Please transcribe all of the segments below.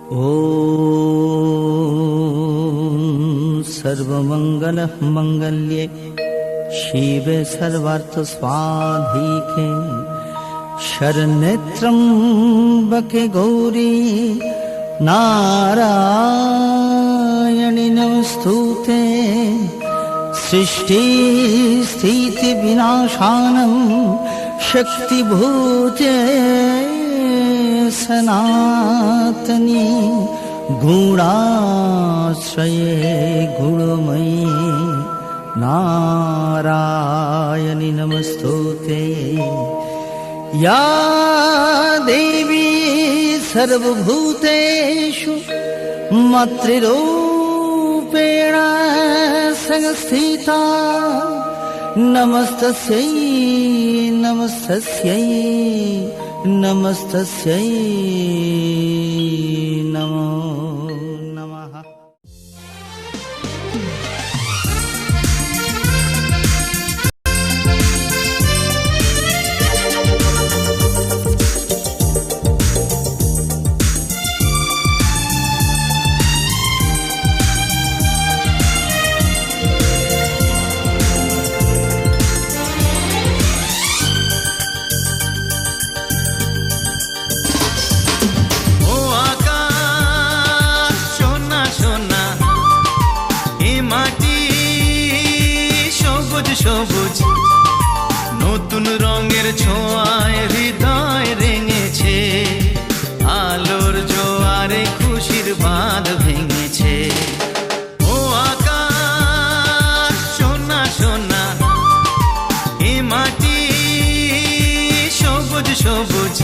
ॐ सर्वमङ्गलमङ्गल्ये शिवे सर्वार्थसाधिके शरण्ये त्र्यम्बके गौरी नारायणि नमोस्तुते। सृष्टिस्थितिविनाशानं शक्तिभूते सनातनी गुणाश्रये गुणमयी नारायणि नमस्तुते। या देवी सर्वभूतेषु मातृरूपेण संस्थिता नमस्तस्यै नमस्तस्यै नमस्तस्यै नमो नमः। সবুজ নতুন রঙের ছোঁয়ায় হৃদয় রেঙেছে, আলোর জোয়ারে খুশির বাঁধ ভেঙেছে। ও আকাশ সোনা সোনা, এ মাটি সবুজ সবুজ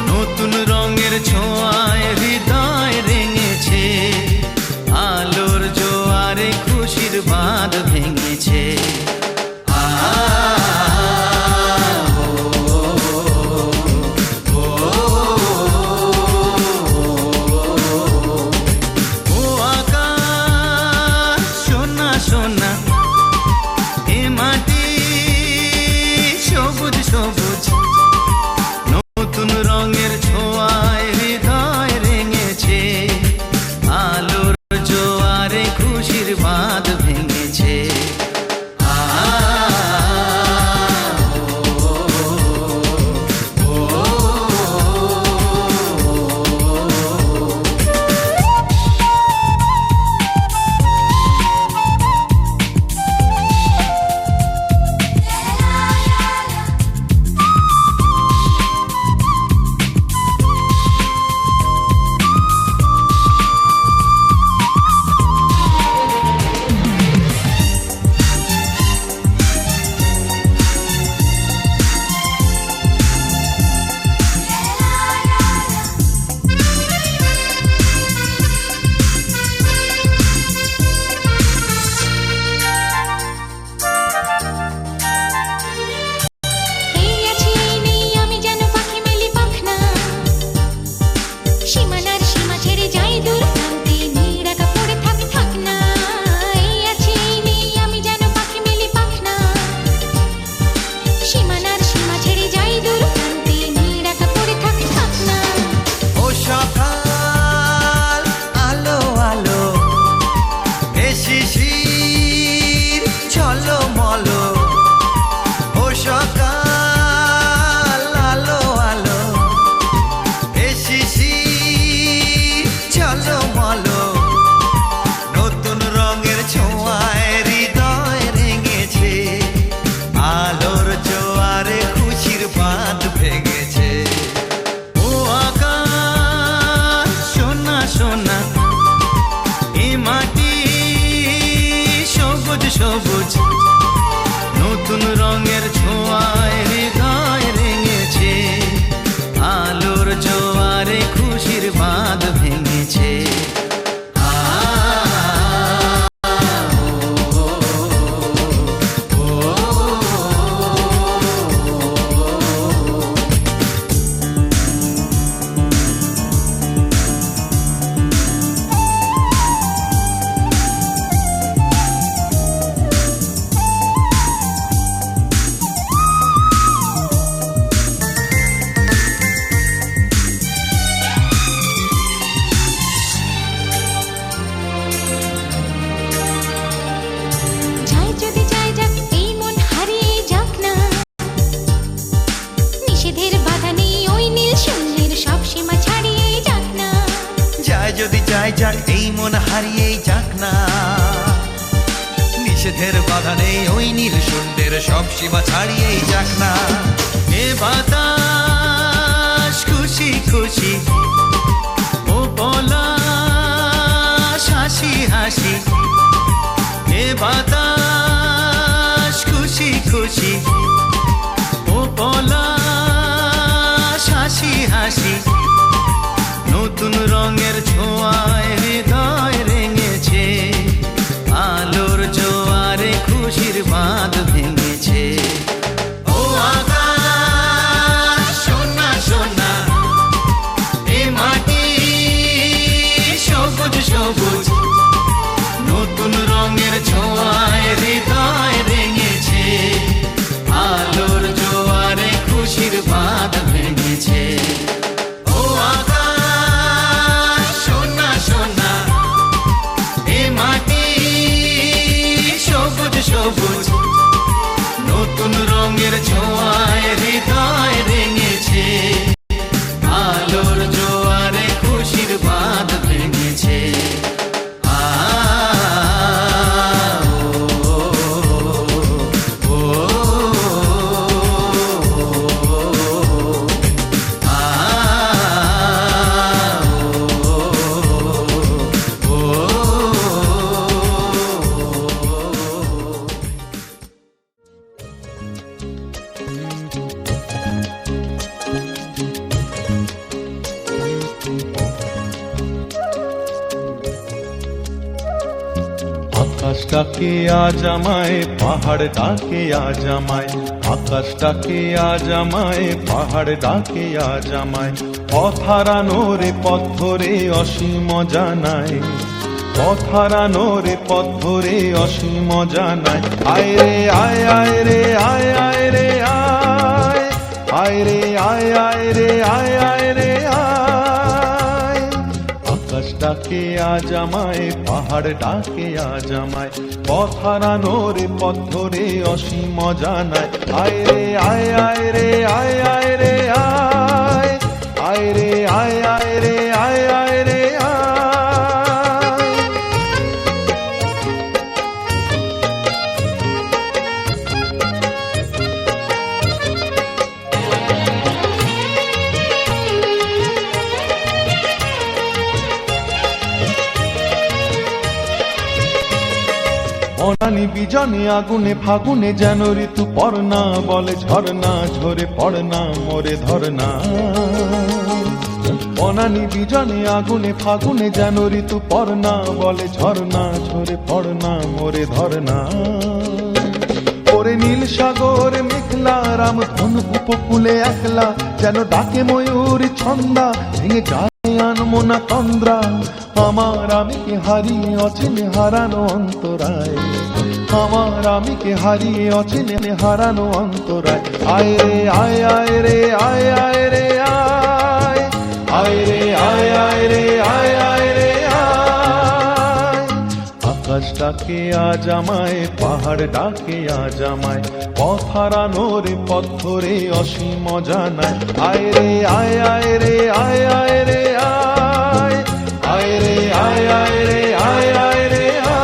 নতুন রঙের ছোঁয়ায় হৃদয় রেঙেছে, আলোর জোয়ারে খুশির বাঁধ ভেঙেছে। সবুজ নতুন রঙের ছোঁয়ায় হৃদয় রেঙেছে, যদি চাই যাক এই মন হারিয়েই যাক না, নিষেধের বাধা নেই ওই নীল সুন্দর সব সীমা ছাড়িয়েই যাক না। এ বাতাস খুশি খুশি, ও পলাশ হাসি হাসি, এ বাতাস খুশি খুশি, ও পলাশ হাসি হাসি, নতুন রঙের ছোঁয়ায় হৃদয় রেঙেছে, আলোর জোয়ারে খুশির বাঁধ ভেঙেছে। ও আকাশ সোনা সোনা, এ মাটি সবুজ সবুজ, নতুন রঙের ছোঁয়ায় হৃদয় রেঙেছে, আলোর জোয়ারে খুশির বাঁধ ভেঙেছে। ও আকাশ সোনা সোনা, এ মাটি সবুজ সবুজ, নতুন রঙের ছোঁয়ায় হৃদয় রেঙেছে, আলোর জোয়ারে খুশির বাঁধ ভেঙেছে। আকাশ ডাকে আজ আমায়, পাহাড় ডাকে আজ আমায়, আকাশ ডাকে আজ আমায়, পাহাড় ডাকে আজ আমায়, পথ হারানো রে পথ ধরে অসীম জানায়, পথ হারানো রে পথ ধরে অসীম জানায়। আয় রে আয় আয় রে আয় আয় রে আয়, আয় রে আয় আয় রে আয় আয় রে আয়। আকাশ ডাকে আজ আমায়, পাহাড় ডাকে আজ আমায়, পথ হারানো রে পথ ধরে অসীম জানায়। আয় রে আয় আয় রে আয় আয় রে আয়, আয় রে আয় আয় রে আয় আয় রে আয়। অনানি বিজনে আগুনে ফাগুনে যেন ঋতু পড়না, বলে ঝরনা ঝরে পড়না মোরে ধরনা। অনানি বিজনে আগুনে ফাগুনে যেন ঋতু পড়না, বলে ঝরনা ঝরে পড়না মোরে ধরনা। ওরে নীল সাগর মেঘলা, রাম ধনু উপকূলে একলা, যেন ডাকে ময়ূর ছন্দা, ভেঙে যায় আনমনা তন্দ্রা। আমার আমিকে হারিয়ে অচিনে হারানো অন্তরায়, আমার আমিকে হারিয়ে অচিনে হারানো অন্তরায়। আয় রে আয় আয় রে আয় আয় রে আয়, আয় রে আয় আয় রে আয় আয় রে আয়। আকাশ ডাকে আজ আমায়, পাহাড় ডাকে আজ আমায়, পথ হারানো রে পথ ধরে অসীম জানায়। আয় রে আয় আয় রে আয় আয় রে আয়, আয় রে আয় আয় রে আয় আয় রে আয়।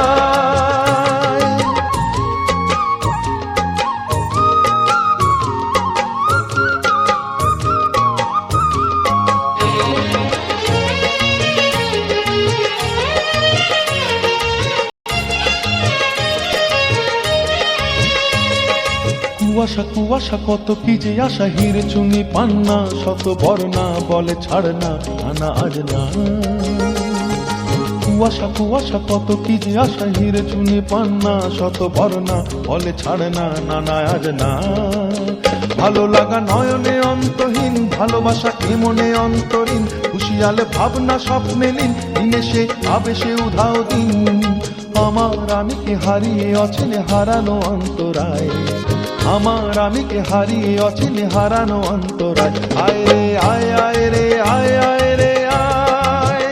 কুয়াশা কুয়াশা কত কি যে আশা, হির চুনি পান্না শত বর্ণা, বলে ছাড় না আনা আজ না। কুয়াশা কুয়াশা কত কি যে আশা, হির চুনি পান্না শত বর্ণা, বলে ছাড় না নানা আজ না। ভালো লাগা নয়নে অন্তহীন, ভালোবাসা এমনে অন্তরীণ, খুশিয়ালে ভাবনা স্বপ্নে লীন, দিনে সে আবেশে উধাও দিন। আমার আমিকে হারিয়ে অচিনে হারানো অন্তরায়, আমার আমিকে হারিয়ে অচিনে হারানো অন্তরায়। আয় রে আয় আয় রে আয় আয় রে আয়,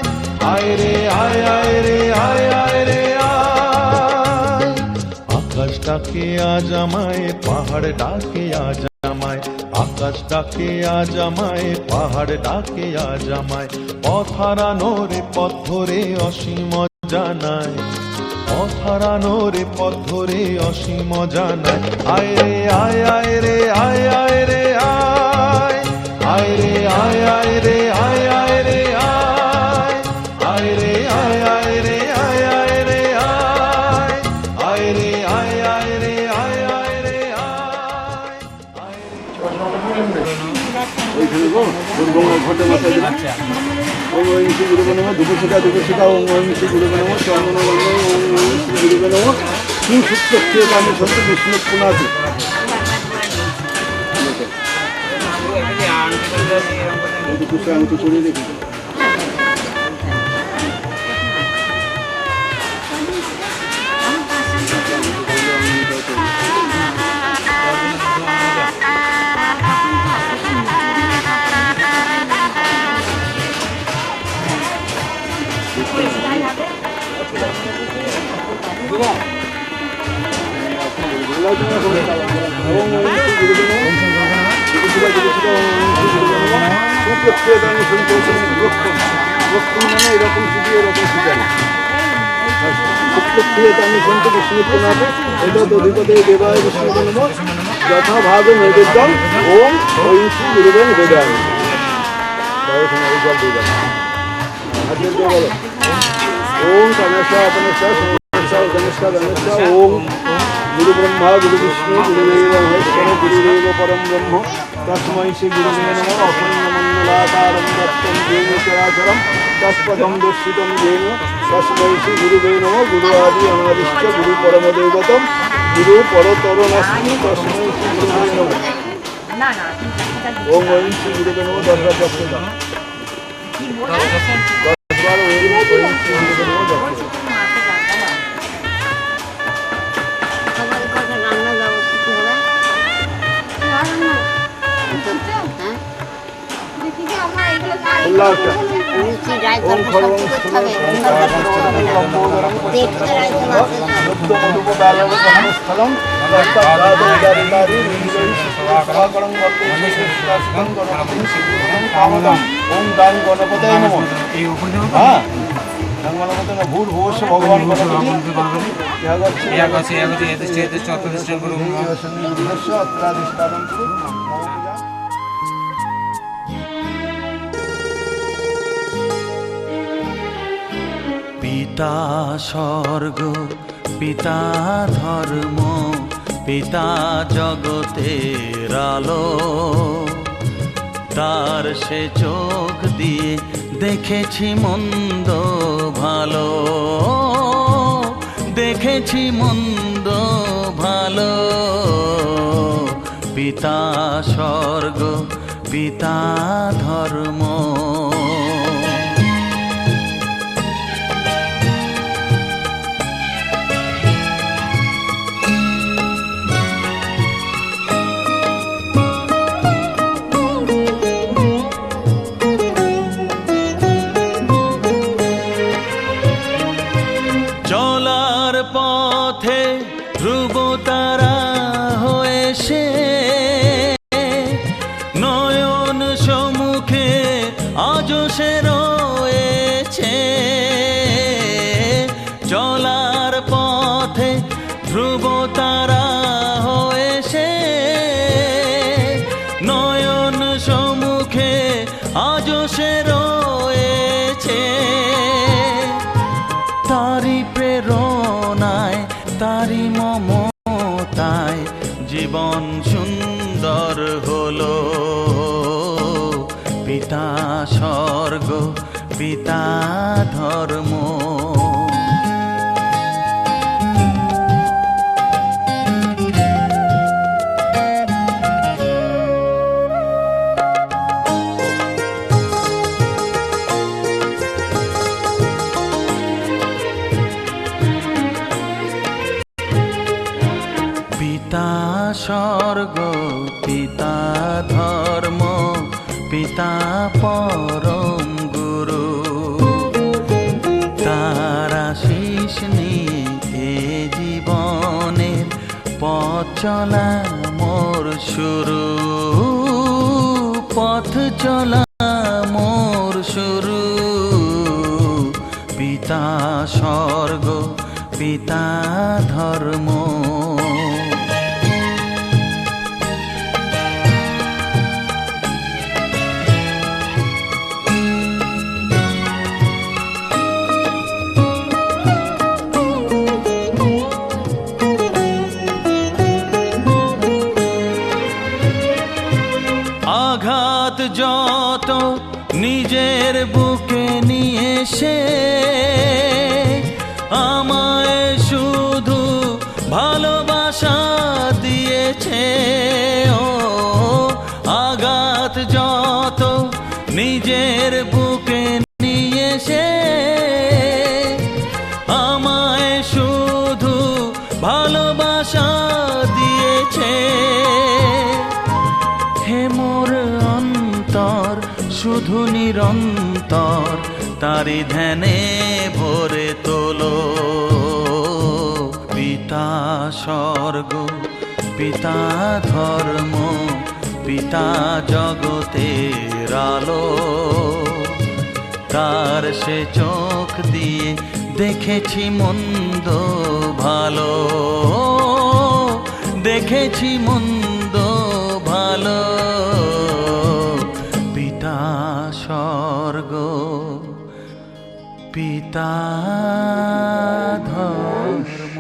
আয় রে আয় আয় রে আয় আয় রে আয়। আকাশ ডাকে আজ আমায়, পাহাড় ডাকে আজ আমায়, আকাশ আকাশ ডাকে আজ আমায়, পাহাড় ডাকে আজ আমায়, পথ হারানো রে পথ ধরে অসীম জানায়, পথ হারানো রে পথ ধরে অসীম জানায়। আয় রে আয় আয় রে আয় আয় রে আয়, আয় রে আয় আয় রে আয় আয় রে আয়, আয় রে আয় আয় রে আয় আয় রে আয়, আয় রে আয় আয় রে আয় আয় রে যথা ভাবে নৈবেদ্যম ওম ওম শ্রী গুরুদেব নিবেদন। ওম গণেশা গণেশা গণেশা গণেশা ওম গুরু ব্রহ্মা গুরু বিষ্ণু গুরুদেব মহেশ্বর গুরুদেব পরম ব্রহ্ম তস্मै শ্রী গুরুবে নমঃ। অখণ্ডমণ্ডলাকারং দত্তং যেন চরাচরম তৎপদং দর্শিতং যেন তস্मै শ্রী গুরুবে নমঃ। গুরু আদি অনাদিশ্চ গুরু পরম দৈবতম গুরু পরতর নাস্তি তস্मै শ্রী গুরুবে নমঃ। ওম ওম শ্রী গুরুবে নমঃ। দশবার জপ দাও, 10 বার ওম শ্রী গুরুবে নমঃ জপ দাও। ভূর ভূষ ভগবান পিতা স্বর্গ, পিতা ধর্ম, পিতা জগতের আলো, তার সে চোখ দিয়ে দেখেছি মন্দ ভালো, দেখেছি মন্দ ভালো। পিতা স্বর্গ, পিতা ধর্ম। চলার পথে ধ্রুব তারা হয়ে সে নয়ন সম্মুখে আজ সে রয়েছে। চলার পথে ধ্রুব তারা হয়ে সে নয়ন সম্মুখে আজ সে রয়েছে। তারি প্রেরণায়, তারি মমতায় জীবন সুন্দর হলো। পিতা স্বর্গ, পিতা ধর্ম। পিতা স্বর্গ, পিতা ধর্ম, পিতা পরম গুরু। তার আশীষ নিয়ে এ জীবনের পথ চলা মোর শুরু। পথ চলা মোর শুরু। পিতা স্বর্গ পিতা ধর্ম, আঘাত যত নিজের বুকে নিয়ে সে আমায় শুধু ভালোবাসা দিয়েছে। ও আঘাত যত নিজের বুকে নিয়ে সে আমায় শুধু ভালোবাসা দিয়েছে। হে মোর অন্তর শুধু নিরন্তর তারি ধ্যানে ভরে তোলো। পিতা স্বর্গ পিতা ধর্ম পিতা জগতের আলো, তার সে চোখ দিয়ে দেখেছি মন্দ ভালো, দেখেছি মন্দ ভালো। পিতা স্বর্গ পিতা ধর্ম।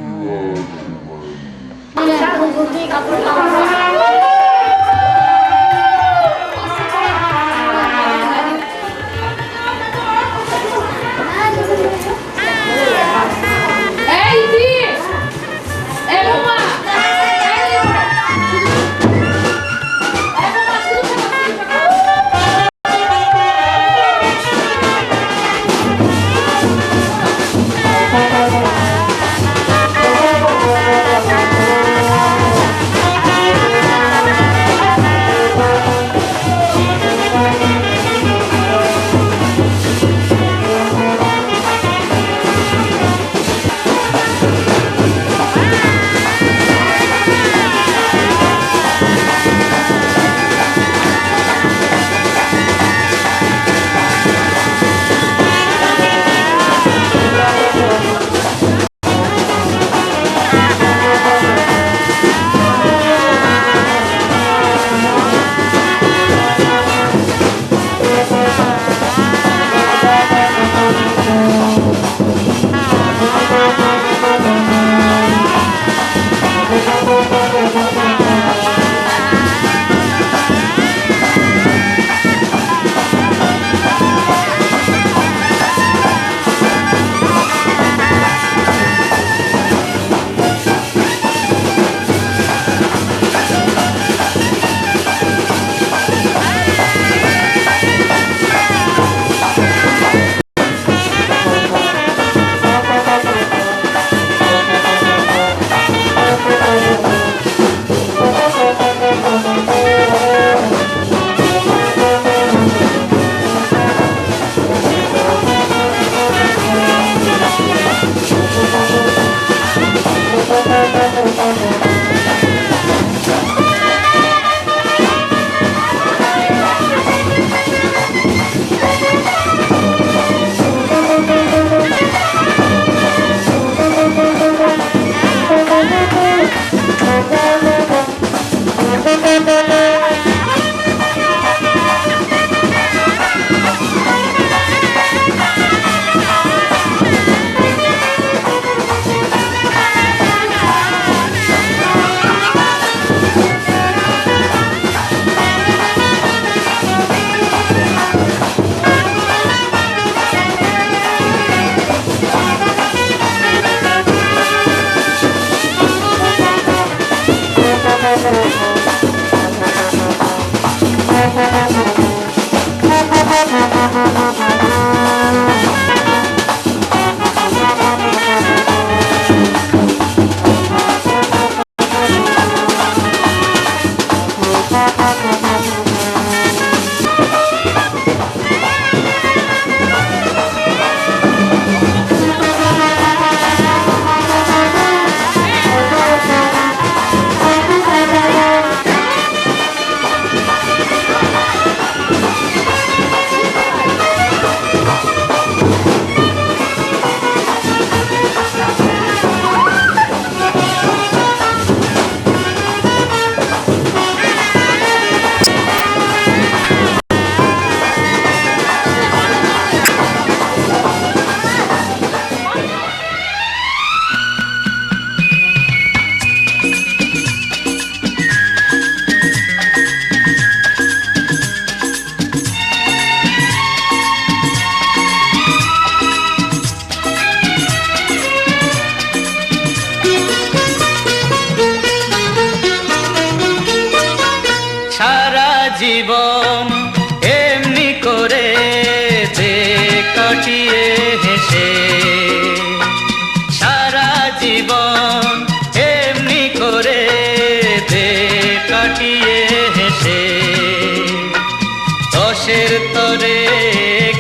দশের তরে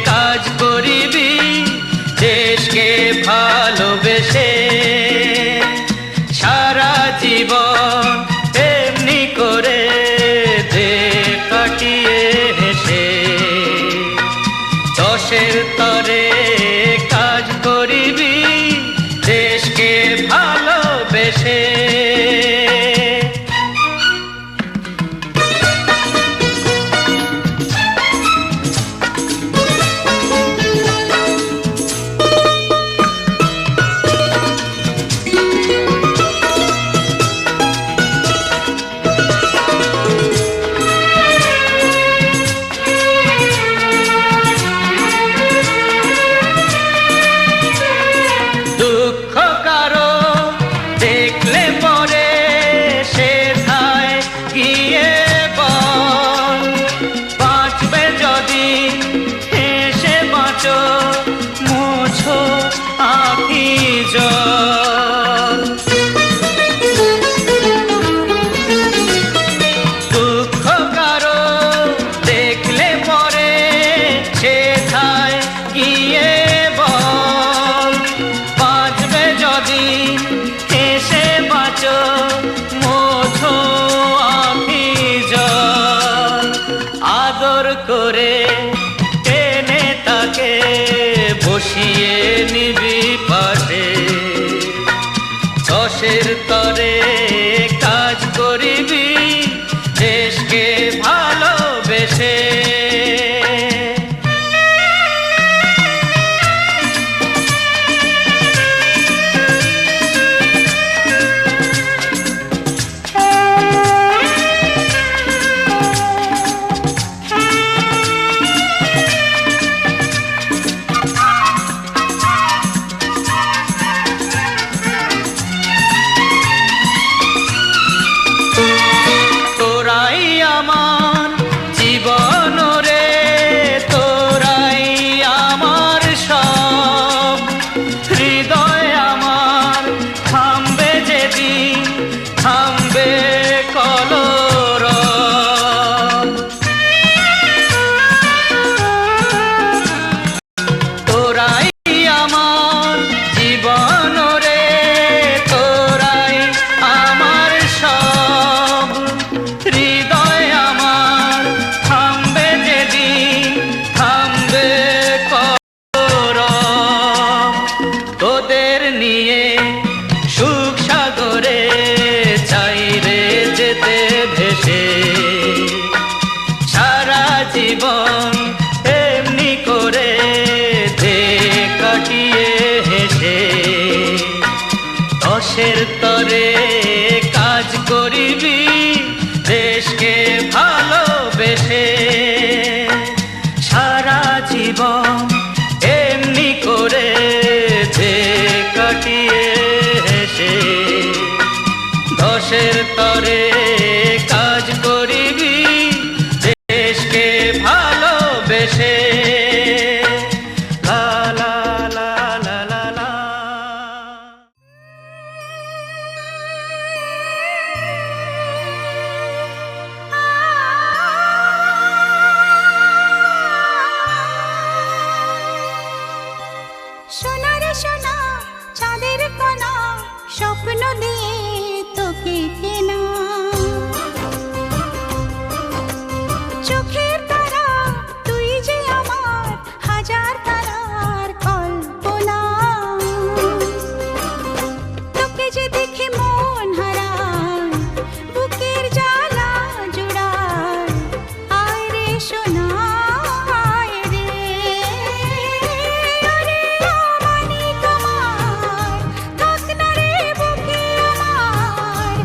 কাজ করিবি দেশকে ভালোবেসে, সারা জীবন এমনি করে দে কাটিয়ে হেসে। দশের তরে কাজ করিবি দেশকে ভালোবেসে। দুঃখ কারো দেখলে পরে সেথায় গিয়ে বল, বাঁচবে যদি হেসে বাঁচো মুছো আঁখি জল। দুঃখ কারো দেখলে পরে সেথায় গিয়ে বল, বাঁচবে যদি হেসে বাঁচো মোছো আঁখি জল। আদর করে টেনে তাকে বসিয়ে নিবি পাশে, দশের তরে কাজ করিবি দেশকে ভালোবেসে। তোরাই আমার জীবন রে, তোরাই আমার সব, হৃদয় আমার থামবে যেদিন থামবে কলরব। তোরাই আমার জীবন রে, তোরাই আমার সব, হৃদয় আমার থামবে যেদিন থামবে কলরব। তোদের নিয়ে সুখ সাগরে চাই রে যেতে ভেসে, সারা জীবন এমনি করে দে কাটিয়ে হেসে। দশের তরে কাজ করিবি দেশকে ভালোবেসে, সারা জীবন এমনি করে দে কাটিয়ে হেসে। দশের তরে কাজ করিবি দেশকে ভালোবেসে। লা লা লা লা লা লা। সোনা রে সোনা চাঁদের কণা, স্বপ্ন দিয়ে তোকে কেনা, চোখের তারা তুই যে আমার হাজার তারার কল্পনা। তোকে যে দেখে মন হারায়, বুকের জ্বালা জুড়ায়, আয় রে সোনা আয় রে। ওরে আমানি তোমার, থাক না রে বুকে আমার,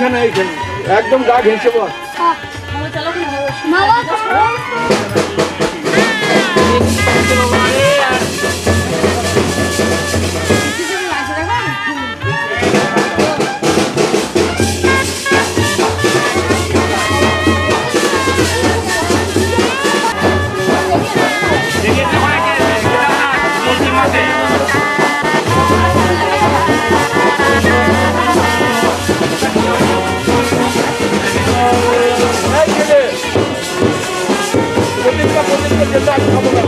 এইখানে এইখানে একদম গা ঘেঁষে বস। এই ছেলে, প্রদীপটা জেলে আমি খাবো না।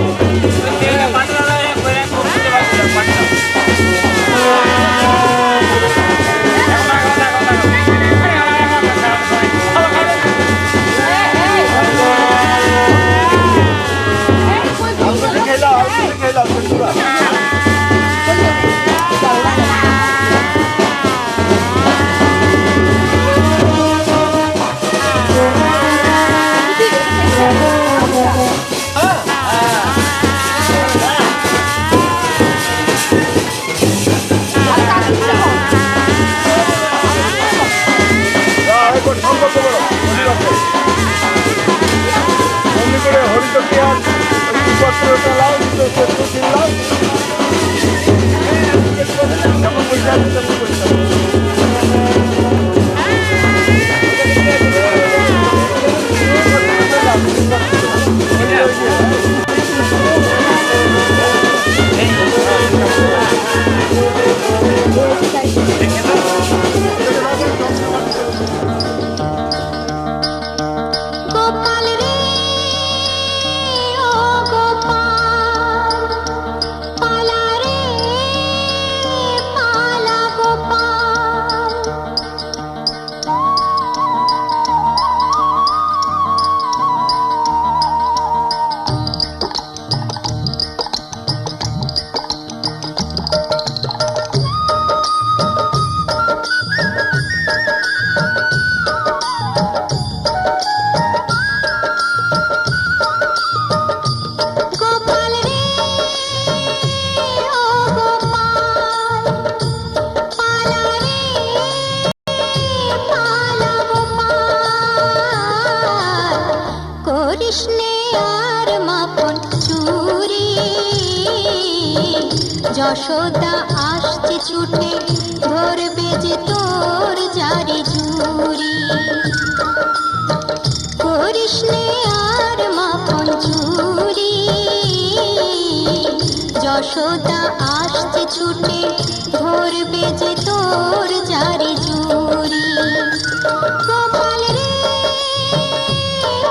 গোপাল রে ও গোপাল, পালা রে পালা গোপাল। গোপাল রে ও গোপাল, পালা রে পালা গোপাল। করিস নে আর মাখন চুরি, যশোদা আসছে ছুটে ধরবে যে তোর জারি জুরি। করিস নে আর মাখন চুরি, যশোদা আসছে ছুটে ধরবে যে তোর জারি জুরি। গোপাল রে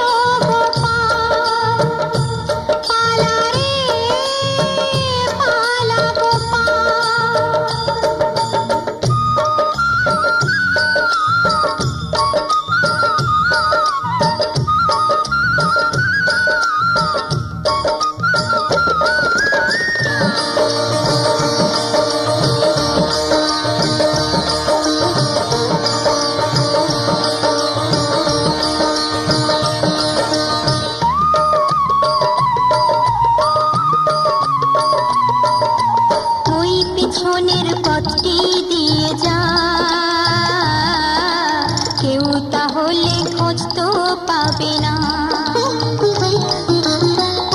ও গোপাল, পালা রে পালা গোপাল। ওই পিছনের পথটি দিয়ে যা, কেউ তাহলে খোঁজ তো পাবে না।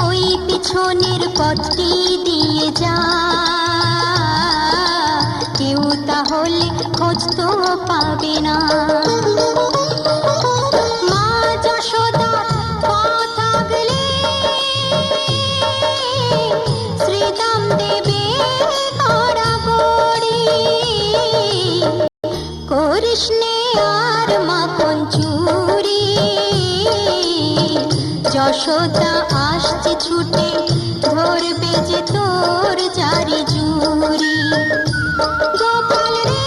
ওই পিছনের পথটি দিয়ে যা, কেউ তাহলে খোঁজ তো পাবে না। মা যশোদার পথ আগলে শ্রীদাম দেবে গড়াগড়ি। করিস নে আর মাখন চুরি, যশোদা আসছে ছুটে ধরবে যে তোর জারি জুরি। গোপাল রে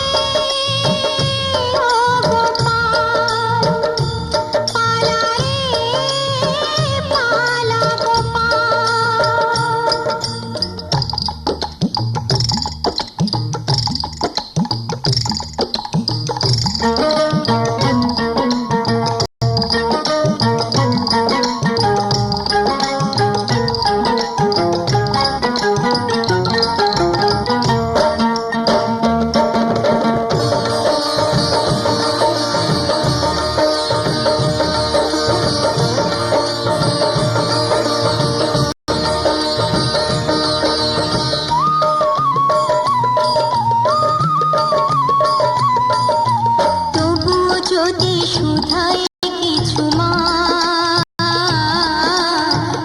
ও গোপাল, পালা রে পালা গোপাল। শুধাই কিছু মা,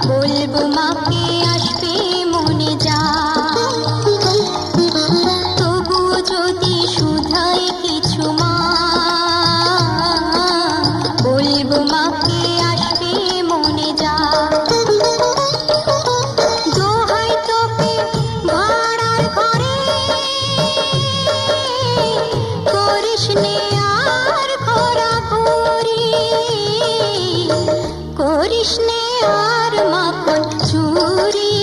বলবো মাকে আসবে মনে যা। তবুও যদি শুধাই কিছু মা, বলবো মাকে আসবে মনে যা। দোহাই তোকে ভাড়ার ঘরে করিস নে আর ঘোরাঘুরি, করিস নে আর মাখন চুরি।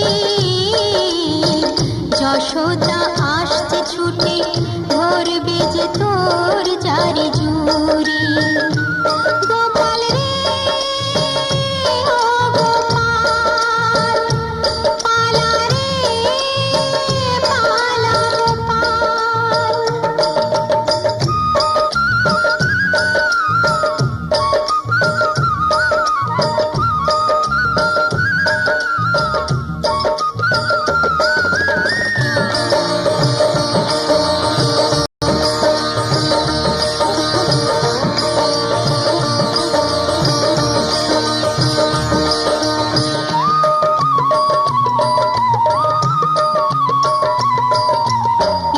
যশোদা আসছে ছুটে ধরবে যে তোর জারি জুরি। গোপাল রে ও গোপাল, পালা রে পালা গোপাল।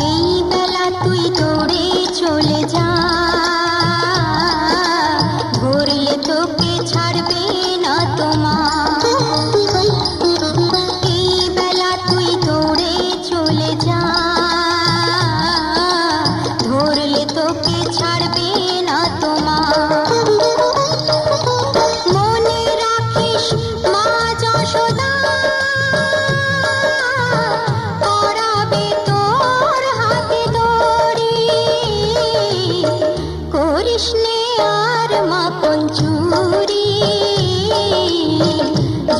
এই বেলা তুই দৌড়ে চলে যা, ধরলে তোকে ছাড়বে না তোমা। এই বেলা তুই দৌড়ে চলে যা, ধরলে তোকে ছাড়বে না তোমা। মনে রাখিস মা যশোদা করাবে তোর হাতে দড়ি। করিস নে আর মাখন চুরি।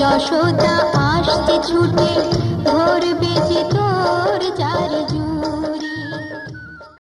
যশোদা আসতে ছুটে